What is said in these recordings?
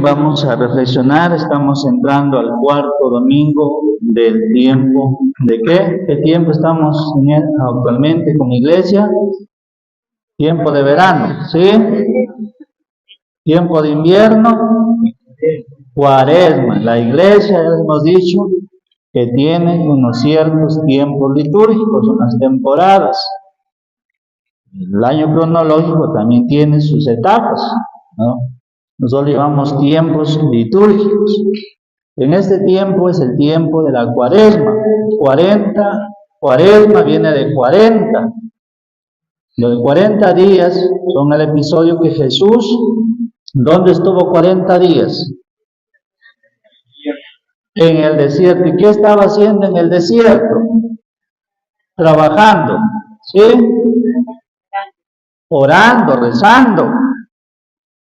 vamos a reflexionar. Estamos entrando al cuarto domingo del tiempo. ¿De qué? ¿Qué tiempo estamos actualmente como iglesia? Tiempo de verano, ¿sí? Tiempo de invierno, cuaresma. La iglesia, ya hemos dicho, que tiene unos ciertos tiempos litúrgicos, unas temporadas. El año cronológico también tiene sus etapas, ¿no? Nosotros llevamos tiempos litúrgicos. En este tiempo es el tiempo de la cuaresma. 40, cuaresma viene de 40. Los 40 días son el episodio que Jesús, ¿dónde estuvo 40 días? En el desierto. ¿Y qué estaba haciendo en el desierto? Trabajando, ¿sí? Orando, rezando.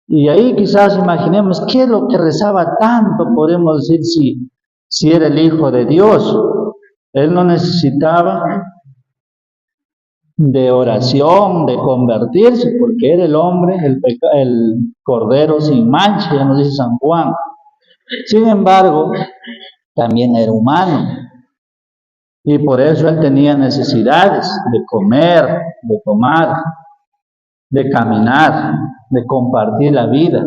Y ahí quizás imaginemos qué es lo que rezaba tanto, podemos decir, si era el Hijo de Dios. Él no necesitaba de oración, de convertirse, porque era el hombre, el Cordero sin mancha, ya nos dice San Juan. Sin embargo, también era humano. Y por eso él tenía necesidades de comer, de tomar, de caminar, de compartir la vida.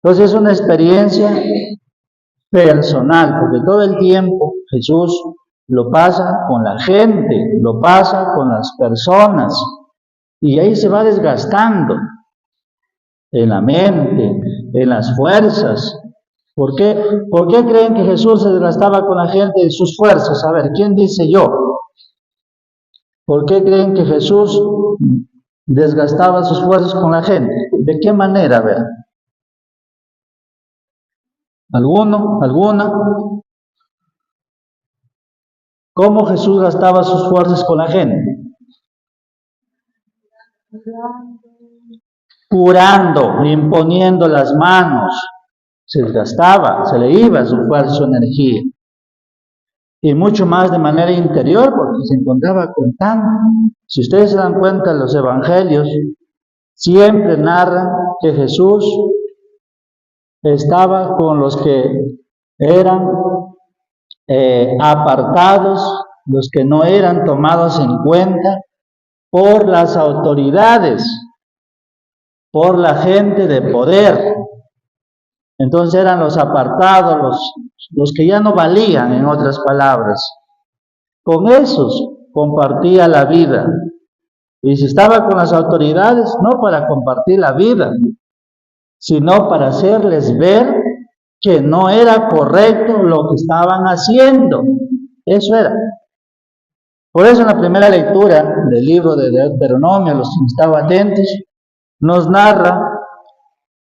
Entonces es una experiencia personal, porque todo el tiempo Jesús lo pasa con la gente, lo pasa con las personas, y ahí se va desgastando en la mente, en las fuerzas. ¿Por qué creen que Jesús se desgastaba con la gente en sus fuerzas? A ver, ¿quién dice yo? ¿Por qué creen que Jesús desgastaba sus fuerzas con la gente? ¿De qué manera? A ver. ¿Alguno? ¿Alguna? ¿Cómo Jesús gastaba sus fuerzas con la gente? Curando, imponiendo las manos. Se desgastaba, se le iba su fuerza, su energía. Y mucho más de manera interior, porque se encontraba con tanto. Si ustedes se dan cuenta, los evangelios siempre narran que Jesús estaba con los que eran apartados, los que no eran tomados en cuenta por las autoridades, por la gente de poder. Entonces eran los apartados, los que ya no valían, en otras palabras. Con esos compartía la vida. Y si estaba con las autoridades, no para compartir la vida, sino para hacerles ver que no era correcto lo que estaban haciendo. Eso era. Por eso en la primera lectura del libro de Deuteronomio, los que estaban atentos, nos narra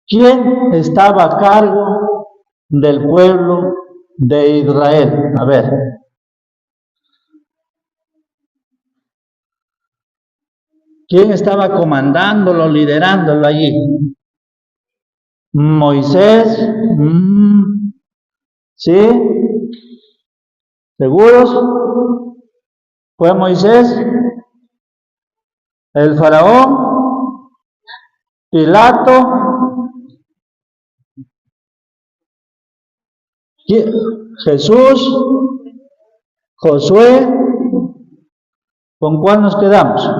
quién estaba a cargo del pueblo de Israel. A ver. ¿Quién estaba comandándolo, liderándolo allí? Moisés. ¿Sí? ¿Seguros? ¿Fue Moisés? ¿El faraón? ¿Pilato? ¿Jesús? ¿Josué? ¿Con cuál nos quedamos?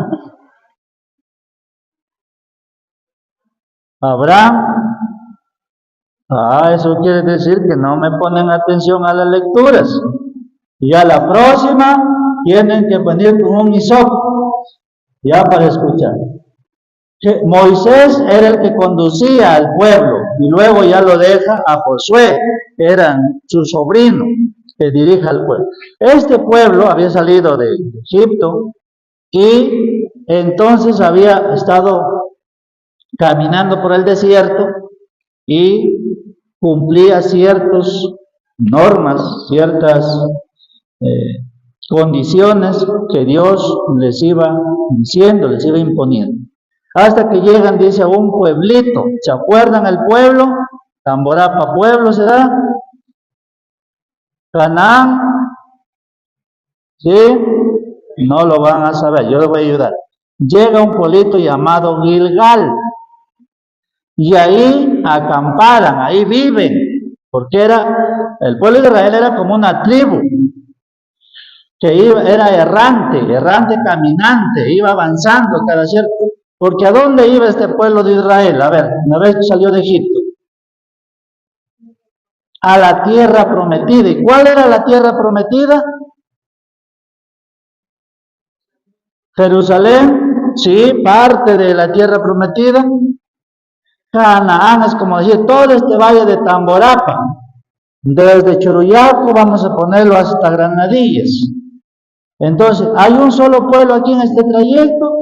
¿Abraham? Eso quiere decir que no me ponen atención a las lecturas. Y a la próxima tienen que venir con un hisopo, ya para escuchar. Que Moisés era el que conducía al pueblo, y luego ya lo deja a Josué, que era su sobrino, que dirige al pueblo. Este pueblo había salido de Egipto, y entonces había estado caminando por el desierto, y cumplía ciertas normas, ciertas condiciones que Dios les iba diciendo, les iba imponiendo. Hasta que llegan, dice, a un pueblito. ¿Se acuerdan el pueblo? Tamborapa pueblo será. Canaán. ¿Sí? No lo van a saber, yo les voy a ayudar. Llega a un pueblito llamado Gilgal. Y ahí acamparan, ahí viven, porque el pueblo de Israel era como una tribu, que era errante caminante, iba avanzando cada cierto, porque ¿a dónde iba este pueblo de Israel? A ver, una vez que salió de Egipto, a la tierra prometida. ¿Y cuál era la tierra prometida? Jerusalén, sí, parte de la tierra prometida. Canaán es como decir todo este valle de Tamborapa, desde Choruyaco vamos a ponerlo hasta Granadillas. Entonces, ¿hay un solo pueblo aquí en este trayecto?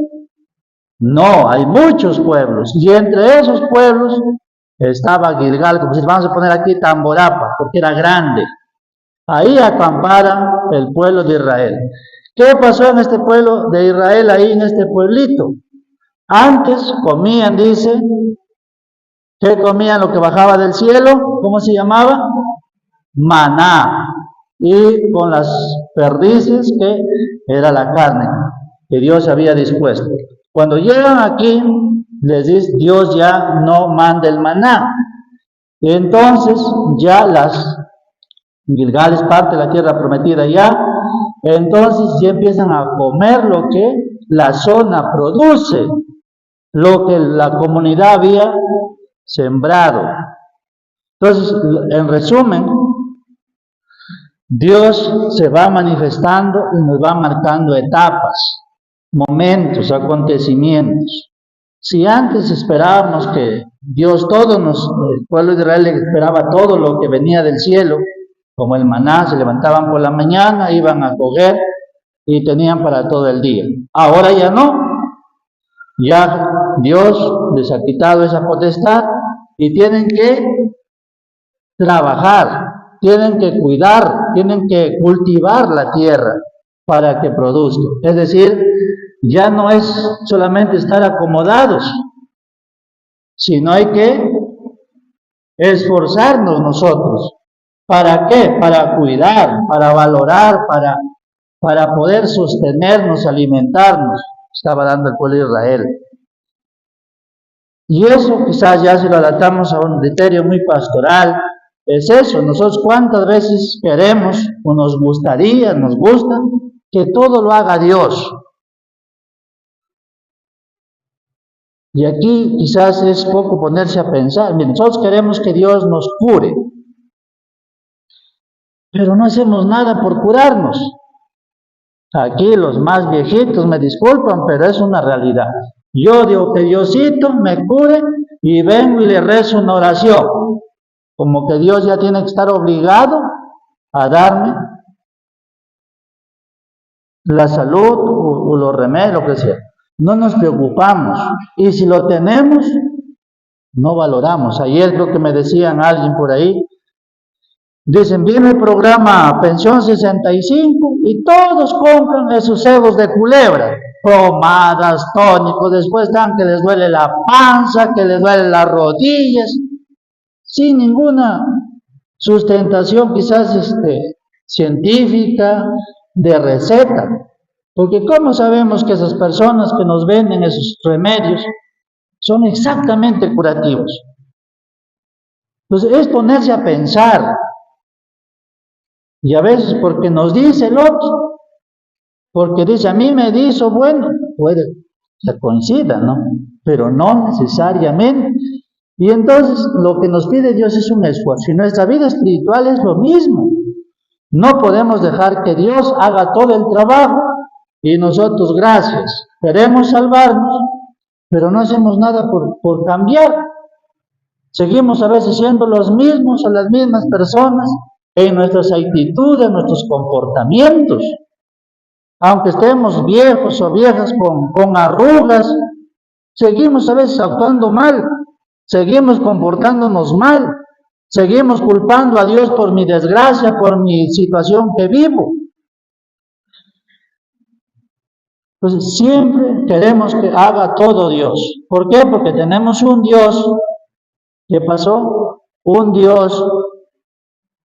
No, hay muchos pueblos, y entre esos pueblos estaba Gilgal, como si vamos a poner aquí Tamborapa, porque era grande. Ahí acampara el pueblo de Israel. ¿Qué pasó en este pueblo de Israel, ahí en este pueblito? Antes comían, dice, ¿qué comían lo que bajaba del cielo? ¿Cómo se llamaba? Maná. Y con las perdices, que era la carne que Dios había dispuesto. Cuando llegan aquí, les dice, Dios ya no manda el maná. Entonces, ya Gilgal es parte de la tierra prometida ya, entonces ya empiezan a comer lo que la zona produce, lo que la comunidad había sembrado. Entonces, en resumen, Dios se va manifestando y nos va marcando etapas, momentos, acontecimientos. Si antes esperábamos que Dios, el pueblo de Israel esperaba todo lo que venía del cielo, como el maná, se levantaban por la mañana, iban a coger y tenían para todo el día. Ahora ya no. Ya Dios les ha quitado esa potestad y tienen que trabajar, tienen que cuidar, tienen que cultivar la tierra para que produzca. Es decir, ya no es solamente estar acomodados, sino hay que esforzarnos nosotros. ¿Para qué? Para cuidar, para valorar, para poder sostenernos, alimentarnos. Estaba dando el pueblo de Israel. Y eso quizás ya si lo adaptamos a un criterio muy pastoral, es eso. Nosotros cuántas veces queremos, o nos gustaría, nos gusta, que todo lo haga Dios. Y aquí quizás es poco ponerse a pensar. Miren, nosotros queremos que Dios nos cure, pero no hacemos nada por curarnos. Aquí los más viejitos me disculpan, pero es una realidad. Yo digo que Diosito me cure y vengo y le rezo una oración, como que Dios ya tiene que estar obligado a darme la salud o los remedios, lo que sea. No nos preocupamos, y si lo tenemos, no valoramos. Ayer creo que me decían alguien por ahí, dicen, viene el programa Pensión 65 y todos compran esos cebos de culebra, pomadas, tónicos, después dan que les duele la panza, que les duele las rodillas, sin ninguna sustentación quizás científica de receta. Porque ¿cómo sabemos que esas personas que nos venden esos remedios son exactamente curativos? Entonces es ponerse a pensar. Y a veces porque nos dice el otro, porque dice, a mí me dice, bueno, puede que coincida, ¿no? Pero no necesariamente. Y entonces lo que nos pide Dios es un esfuerzo. Y nuestra vida espiritual es lo mismo. No podemos dejar que Dios haga todo el trabajo y nosotros, gracias, queremos salvarnos, pero no hacemos nada por cambiar. Seguimos a veces siendo los mismos o las mismas personas en nuestras actitudes, en nuestros comportamientos. Aunque estemos viejos o viejas con arrugas, seguimos a veces actuando mal, seguimos comportándonos mal, seguimos culpando a Dios por mi desgracia, por mi situación que vivo. Entonces siempre queremos que haga todo Dios. ¿Por qué? Porque tenemos un Dios, ¿qué pasó? Un Dios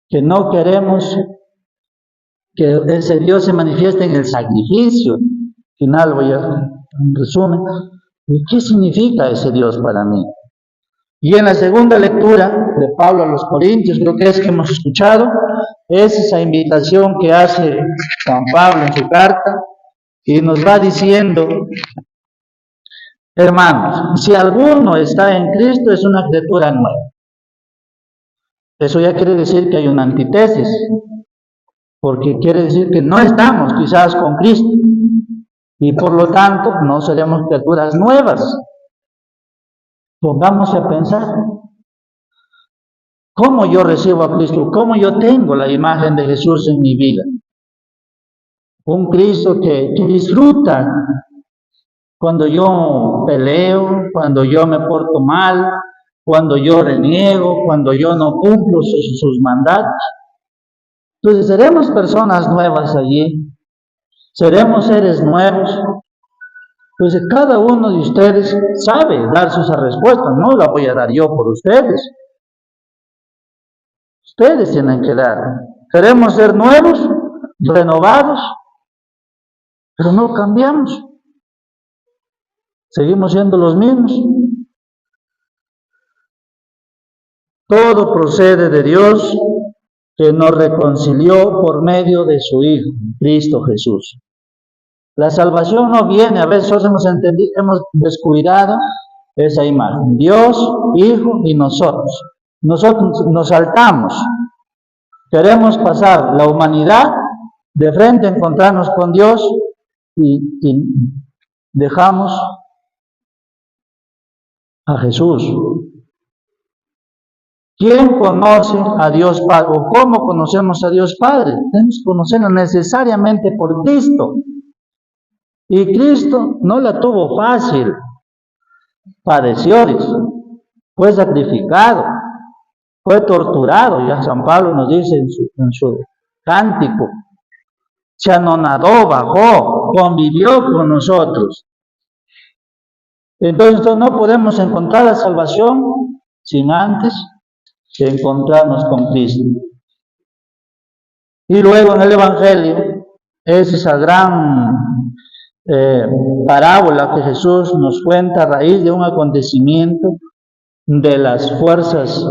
que no queremos que ese Dios se manifieste en el sacrificio. Al final voy a en resumen, ¿qué significa ese Dios para mí? Y en la segunda lectura de Pablo a los Corintios, creo que es que hemos escuchado, es esa invitación que hace San Pablo en su carta y nos va diciendo: hermanos, si alguno está en Cristo, es una criatura nueva. Eso ya quiere decir que hay una antítesis, porque quiere decir que no estamos quizás con Cristo y por lo tanto no seremos criaturas nuevas. Pongámonos a pensar, ¿cómo yo recibo a Cristo? ¿Cómo yo tengo la imagen de Jesús en mi vida? Un Cristo que disfruta cuando yo peleo, cuando yo me porto mal, cuando yo reniego, cuando yo no cumplo sus mandatos. Entonces seremos personas nuevas allí, seremos seres nuevos. Entonces cada uno de ustedes sabe dar sus respuestas, no la voy a dar yo por ustedes. Ustedes tienen que dar. Queremos ser nuevos, renovados, pero no cambiamos. Seguimos siendo los mismos. Todo procede de Dios, que nos reconcilió por medio de su Hijo, Cristo Jesús. La salvación no viene, a veces hemos descuidado esa imagen. Dios, Hijo y nosotros. Nosotros nos saltamos. Queremos pasar la humanidad de frente, encontrarnos con Dios y dejamos a Jesús. ¿Quién conoce a Dios Padre? ¿O cómo conocemos a Dios Padre? Tenemos que conocerlo necesariamente por Cristo. Y Cristo no la tuvo fácil. Padeció, fue sacrificado, fue torturado. Ya San Pablo nos dice en su cántico. Se anonadó, bajó, convivió con nosotros. Entonces no podemos encontrar la salvación sin antes de encontrarnos con Cristo. Y luego en el Evangelio es esa gran parábola que Jesús nos cuenta a raíz de un acontecimiento de las fuerzas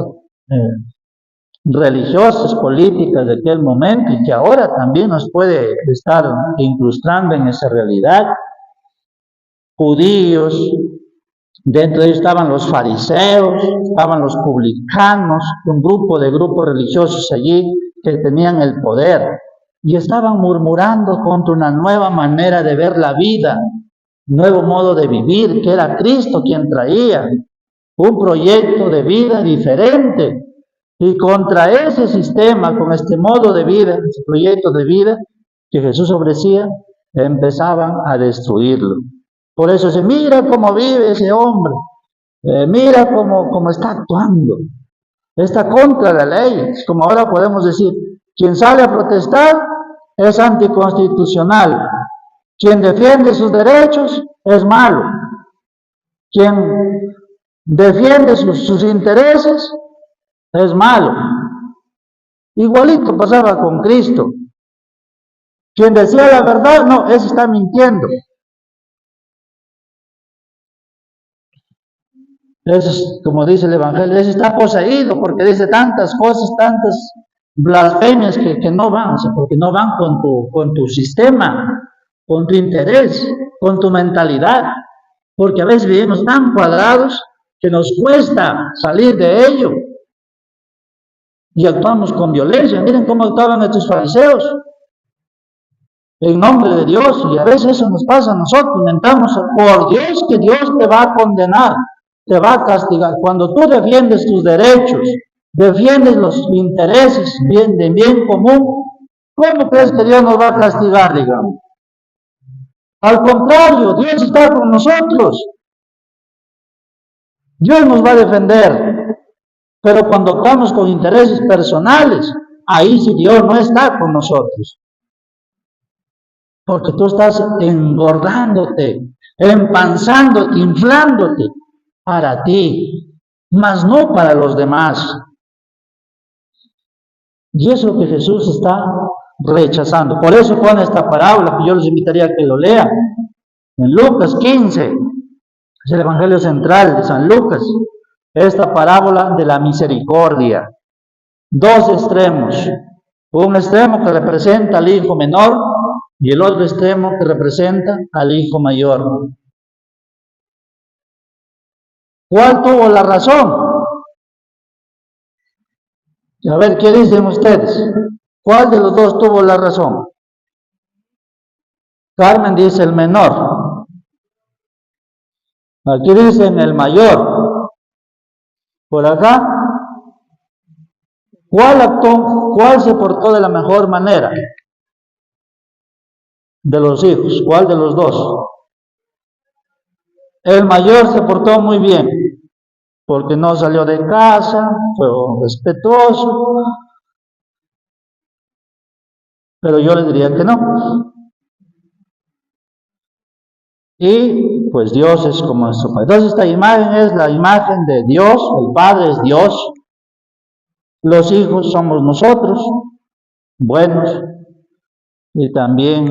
religiosas, políticas de aquel momento, y que ahora también nos puede estar incrustando en esa realidad. Judíos, dentro de ellos estaban los fariseos, estaban los publicanos, un grupo de grupos religiosos allí que tenían el poder y estaban murmurando contra una nueva manera de ver la vida, nuevo modo de vivir, que era Cristo quien traía un proyecto de vida diferente. Y contra ese sistema, con este modo de vida, ese proyecto de vida que Jesús ofrecía, empezaban a destruirlo. Por eso se mira cómo vive ese hombre, mira cómo está actuando, está contra la ley. Es como ahora podemos decir, quien sale a protestar es anticonstitucional, quien defiende sus derechos es malo, quien defiende sus intereses es malo. Igualito pasaba con Cristo. Quien decía la verdad, no, ese está mintiendo. Eso es, como dice el Evangelio, ese está poseído porque dice tantas cosas, tantas blasfemias que no van, o sea, porque no van con tu sistema, con tu interés, con tu mentalidad, porque a veces vivimos tan cuadrados que nos cuesta salir de ello y actuamos con violencia. Miren cómo actuaban estos fariseos en nombre de Dios, y a veces eso nos pasa a nosotros. Inventamos por Dios que Dios te va a condenar, te va a castigar. Cuando tú defiendes tus derechos, defiendes los intereses de bien común, ¿cómo crees que Dios nos va a castigar, digamos? Al contrario, Dios está con nosotros. Dios nos va a defender. Pero cuando actuamos con intereses personales, ahí sí Dios no está con nosotros. Porque tú estás engordándote, empanzándote, inflándote para ti, mas no para los demás. Y eso es lo que Jesús está rechazando. Por eso pone esta parábola, que yo les invitaría a que lo lean. En Lucas 15, es el Evangelio central de San Lucas. esta parábola de la misericordia. Dos extremos. Un extremo que representa al hijo menor y el otro extremo que representa al hijo mayor. ¿Cuál tuvo la razón? A ver, ¿qué dicen ustedes? ¿Cuál de los dos tuvo la razón? Carmen dice el menor. Aquí dicen el mayor. Por acá, ¿cuál actuó? ¿Cuál se portó de la mejor manera? De los hijos, ¿cuál de los dos? El mayor se portó muy bien, porque no salió de casa, fue respetuoso, pero yo le diría que no. Y pues Dios es como nuestro Padre. Entonces esta imagen es la imagen de Dios, el Padre es Dios, los hijos somos nosotros, buenos, y también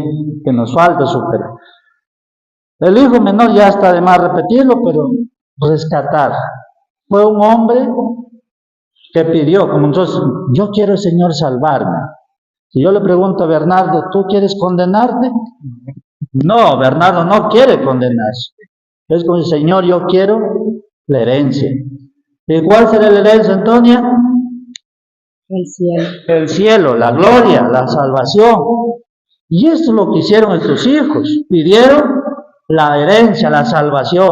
que nos falta superar. El hijo menor ya está de más repetirlo, pero rescatar. Fue un hombre que pidió, como entonces, yo quiero, Señor, salvarme. Si yo le pregunto a Bernardo, ¿tú quieres condenarte? No, Bernardo no quiere condenarse. Es como, Señor, yo quiero la herencia. ¿Y cuál será la herencia, Antonia? El cielo. El cielo, la gloria, la salvación. Y esto es lo que hicieron estos hijos. Pidieron la herencia, la salvación,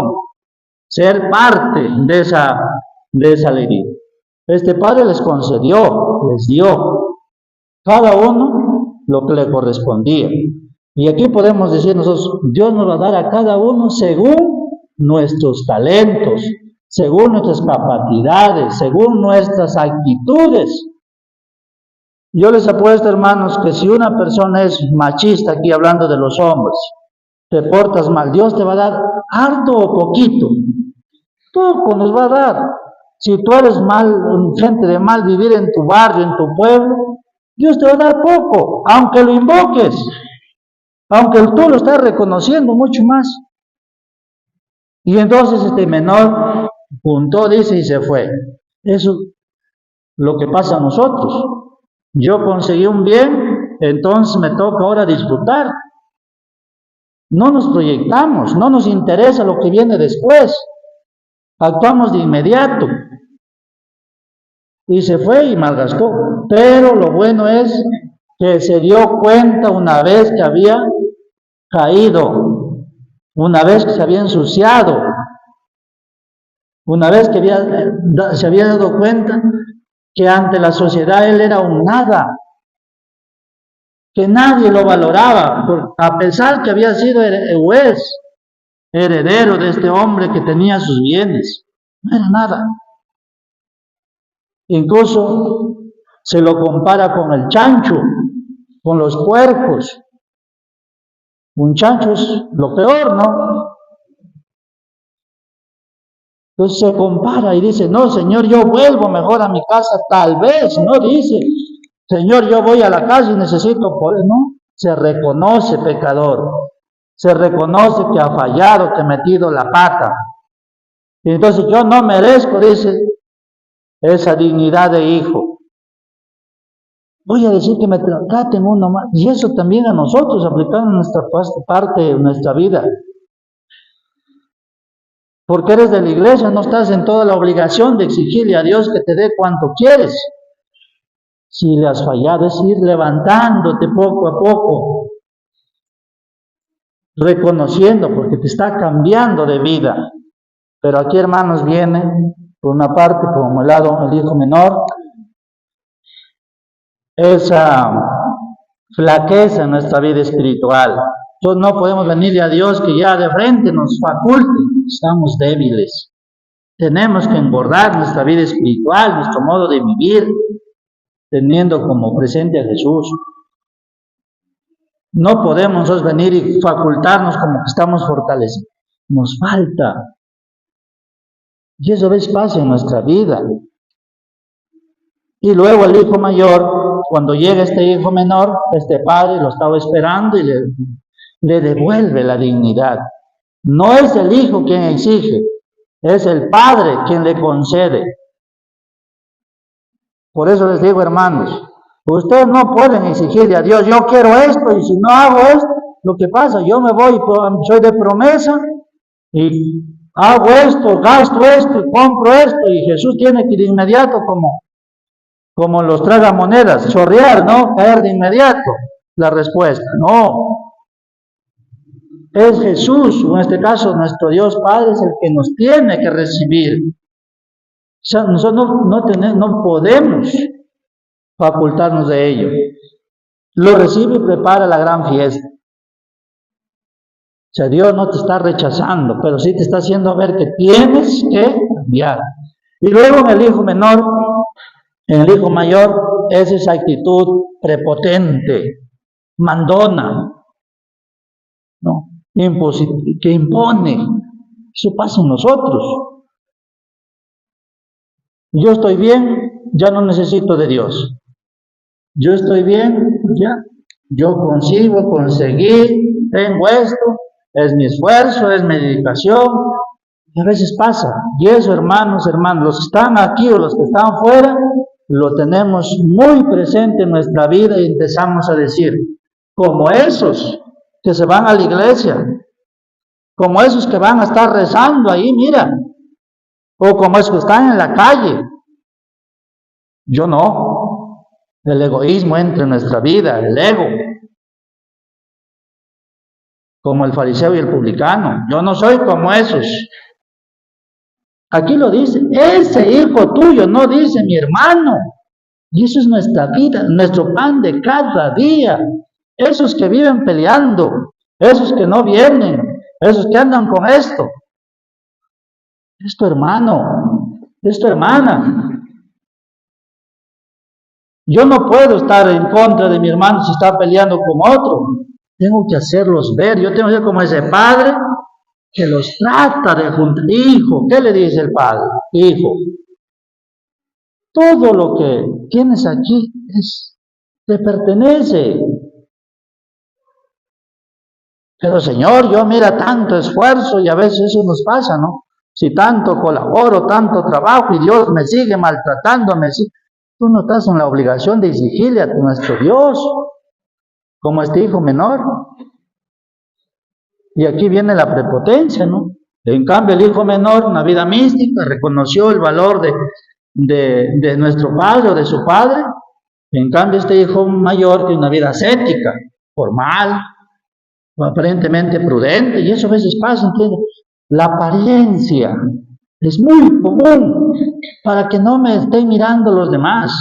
ser parte de esa alegría. Este Padre les concedió, les dio cada uno lo que le correspondía. Y aquí podemos decir nosotros, Dios nos va a dar a cada uno según nuestros talentos, según nuestras capacidades, según nuestras actitudes. Yo les apuesto, hermanos, que si una persona es machista, aquí hablando de los hombres, te portas mal, Dios te va a dar harto o poquito. Poco nos va a dar. Si tú eres mal, gente de mal vivir en tu barrio, en tu pueblo, Dios te va a dar poco, aunque lo invoques, aunque tú lo estás reconociendo mucho más. Y entonces este menor juntó, dice, y se fue. Eso es lo que pasa a nosotros. Yo conseguí un bien, entonces me toca ahora disfrutar. No nos proyectamos, no nos interesa lo que viene después. Actuamos de inmediato. Y se fue y malgastó. Pero lo bueno es que se dio cuenta una vez que había caído, una vez que se había ensuciado, una vez que se había dado cuenta que ante la sociedad él era un nada, que nadie lo valoraba, a pesar que había sido heredero de este hombre que tenía sus bienes, no era nada. Incluso se lo compara con el chancho, con los puercos. Un chancho es lo peor, ¿no? Entonces se compara y dice, no, Señor, yo vuelvo mejor a mi casa, tal vez, no dice, Señor, yo voy a la casa y necesito poder, no, se reconoce pecador, se reconoce que ha fallado, que ha metido la pata. Y entonces yo no merezco, dice, esa dignidad de hijo. Voy a decir que me traten uno más. Y eso también a nosotros, aplicando nuestra parte de nuestra vida. Porque eres de la iglesia, no estás en toda la obligación de exigirle a Dios que te dé cuanto quieres. Si le has fallado, es ir levantándote poco a poco, reconociendo, porque te está cambiando de vida. Pero aquí, hermanos, viene, por una parte, como el hijo menor, esa flaqueza en nuestra vida espiritual. Entonces no podemos venirle a Dios que ya de frente nos faculte. Estamos débiles. Tenemos que engordar nuestra vida espiritual, nuestro modo de vivir, teniendo como presente a Jesús. No podemos nosotros venir y facultarnos como que estamos fortalecidos. Nos falta. Y eso a veces pasa en nuestra vida. Y luego el hijo mayor, cuando llega este hijo menor, este padre lo estaba esperando y le devuelve la dignidad. No es el hijo quien exige, Es el Padre quien le concede. Por eso les digo, hermanos, ustedes no pueden exigirle a Dios, yo quiero esto, y si no hago esto, lo que pasa, yo me voy, soy de promesa, y hago esto, gasto esto, compro esto, y Jesús tiene que de inmediato, como los tragamonedas, chorrear, ¿no? Caer de inmediato la respuesta. No. Es Jesús, o en este caso nuestro Dios Padre, es el que nos tiene que recibir. O sea, nosotros no podemos facultarnos de ello. Lo recibe y prepara la gran fiesta. O sea, Dios no te está rechazando, pero sí te está haciendo ver que tienes que cambiar. Y luego en el hijo menor, en el hijo mayor, es esa actitud prepotente, mandona, ¿no? Que impone. Eso pasa en nosotros. Yo estoy bien, ya no necesito de Dios. Yo estoy bien, ya. Yo consigo, conseguí, tengo esto, es mi esfuerzo, es mi dedicación. Y a veces pasa. Y eso, hermanos, los que están aquí o los que están fuera, lo tenemos muy presente en nuestra vida y empezamos a decir, como esos que se van a la iglesia, como esos que van a estar rezando ahí, mira, o como esos que están en la calle. Yo no. El egoísmo entra en nuestra vida, el ego. Como el fariseo y el publicano. Yo no soy como esos. Aquí lo dice, ese hijo tuyo, no dice mi hermano. Y eso es nuestra vida, nuestro pan de cada día. Esos que viven peleando, esos que no vienen, esos que andan con esto. Es tu hermano, es tu hermana. Yo no puedo estar en contra de mi hermano si está peleando con otro. Tengo que hacerlos ver. Yo tengo que ser como ese padre que los trata de juntar. Hijo, ¿qué le dice el padre? Hijo, todo lo que tienes aquí te pertenece. Pero Señor, yo mira tanto esfuerzo y a veces eso nos pasa, ¿no? Si tanto colaboro, tanto trabajo y Dios me sigue maltratándome, tú no estás en la obligación de exigirle a nuestro Dios, como este hijo menor. Y aquí viene la prepotencia, ¿no? En cambio, el hijo menor, una vida mística, reconoció el valor de nuestro padre o de su padre. En cambio, este hijo mayor tiene una vida ascética, formal, aparentemente prudente, y eso a veces pasa, ¿entiendes? La apariencia es muy común para que no me estén mirando los demás,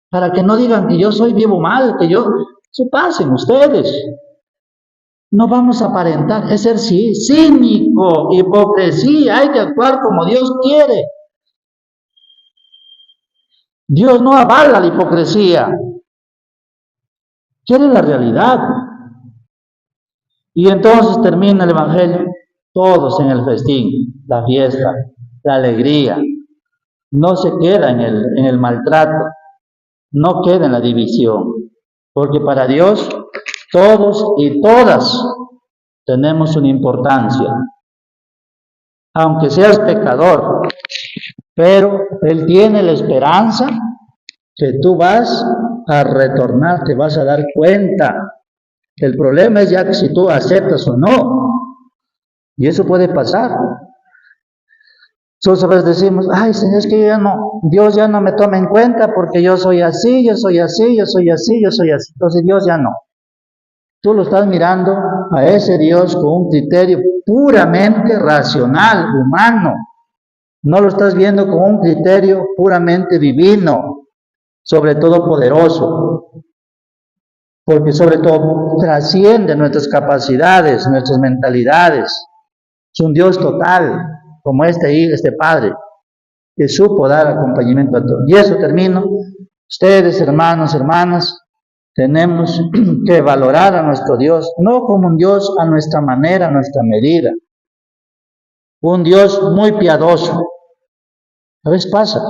para que no digan que yo vivo mal, eso pasen ustedes. No vamos a aparentar, es ser cínico, hipocresía, hay que actuar como Dios quiere. Dios no avala la hipocresía, quiere la realidad. Y entonces termina el Evangelio, todos en el festín, la fiesta, la alegría. No se queda en el maltrato, no queda en la división, porque para Dios todos y todas tenemos una importancia, aunque seas pecador, pero Él tiene la esperanza que tú vas a retornar, te vas a dar cuenta. El problema es ya que si tú aceptas o no, y eso puede pasar. Entonces a veces decimos, ay Señor, es que Dios ya no me toma en cuenta porque yo soy así, yo soy así, yo soy así, yo soy así. Entonces Dios ya no. Tú lo estás mirando a ese Dios con un criterio puramente racional, humano. No lo estás viendo con un criterio puramente divino, sobre todo poderoso. Porque sobre todo trasciende nuestras capacidades, nuestras mentalidades. Es un Dios total, como este Padre, que supo dar acompañamiento a todos. Y eso termino. Ustedes, hermanos, hermanas, tenemos que valorar a nuestro Dios, no como un Dios a nuestra manera, a nuestra medida. Un Dios muy piadoso. A veces pasa,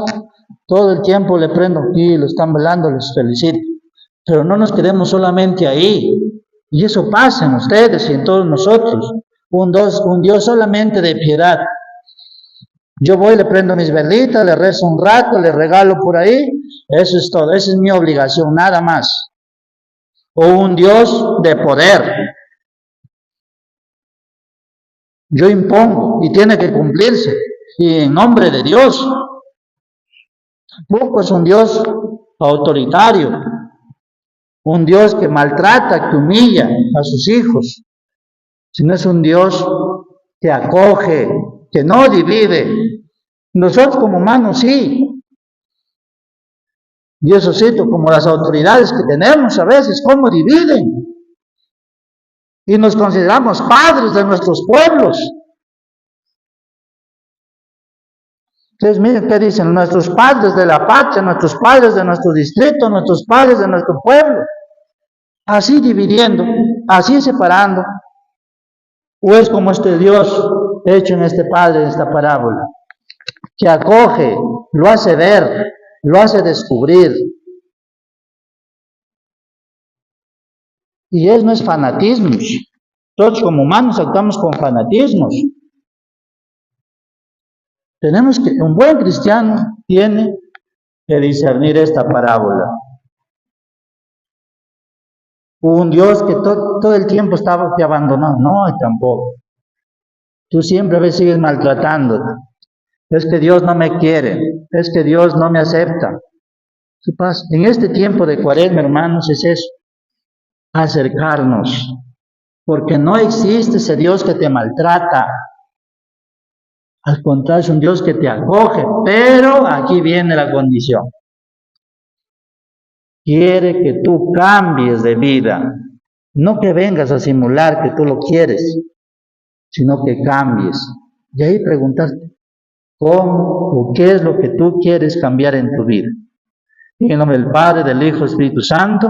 todo el tiempo le prendo aquí, lo están velando, les felicito. Pero no nos quedemos solamente ahí. Y eso pasa en ustedes y en todos nosotros. Un Dios solamente de piedad. Yo voy, le prendo mis velitas, le rezo un rato, le regalo por ahí. Eso es todo, esa es mi obligación, nada más. O un Dios de poder. Yo impongo y tiene que cumplirse. Y en nombre de Dios. Tampoco es un Dios autoritario. Un Dios que maltrata, que humilla a sus hijos. Sino es un Dios que acoge, que no divide. Nosotros como humanos sí. Y eso sí, como las autoridades que tenemos a veces, ¿cómo dividen? Y nos consideramos padres de nuestros pueblos. Entonces miren qué dicen, nuestros padres de la patria, nuestros padres de nuestro distrito, nuestros padres de nuestro pueblo. Así dividiendo, así separando. O es como este Dios hecho en este Padre, en esta parábola, que acoge, lo hace ver, lo hace descubrir. Y no es fanatismos. Todos como humanos actuamos con fanatismos. Un buen cristiano tiene que discernir esta parábola. Un Dios que todo el tiempo te abandonó. No, tampoco. Tú siempre a veces sigues maltratándote. Es que Dios no me quiere. Es que Dios no me acepta. ¿Qué pasa? En este tiempo de Cuaresma, hermanos, es eso. Acercarnos. Porque no existe ese Dios que te maltrata. Al contrario, es un Dios que te acoge. Pero aquí viene la condición. Quiere que tú cambies de vida. No que vengas a simular que tú lo quieres, sino que cambies. Y ahí preguntaste, ¿cómo o qué es lo que tú quieres cambiar en tu vida? En el nombre del Padre, del Hijo, Espíritu Santo.